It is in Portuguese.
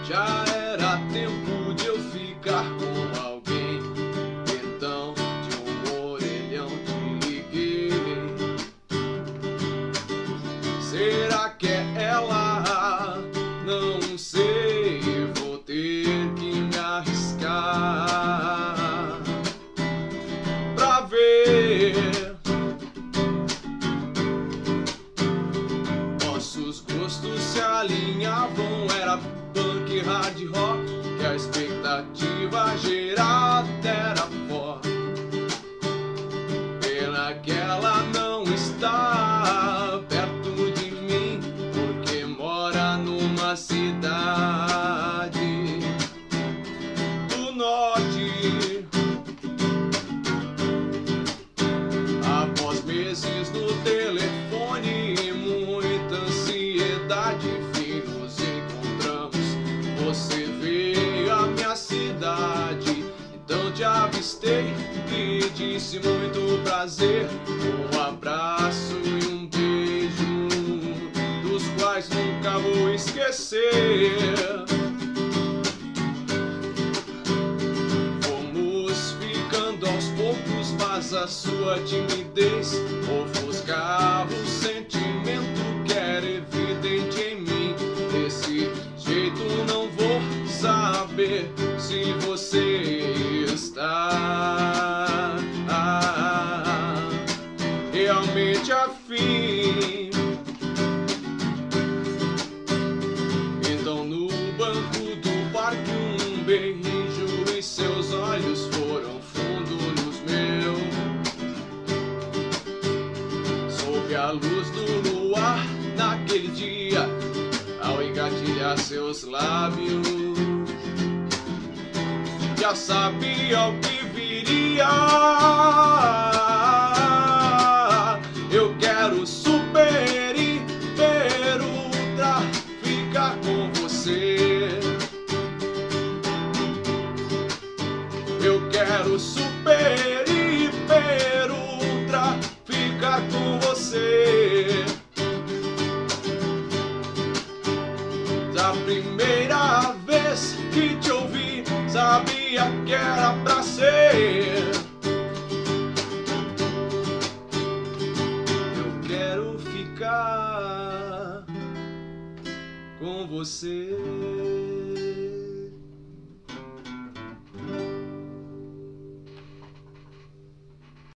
Já era tempo de eu ficar com alguém. Então de um orelhão te liguei. Será que é ela? Não sei, vou ter que me arriscar pra ver. Nossos gostos se alinhavam, era punk, hard rock, que a expectativa gerada era forte. Pena que ela não está perto de mim, porque mora numa cidade do norte. Após meses no telefone e muita ansiedade, enfim nos encontramos. Você veio à minha cidade, então te avistei e disse muito prazer. Um abraço e um beijo, dos quais nunca vou esquecer. Fomos ficando aos poucos, mas a sua timidez ofuscava o sentimento que era evidente em mim. Desse jeito não vou saber se você está realmente afim. Então no banco do parque um beijo e seus olhos foram fundo nos meus. Sob a luz do luar naquele dia, ao engatilhar seus lábios, já sabia o que viria. Eu quero super, hiper, ultra ficar com você. Eu quero super, hiper, ultra ficar com você. Da primeira vez que te ouvi, sabia que era pra ser. Eu quero ficar com você.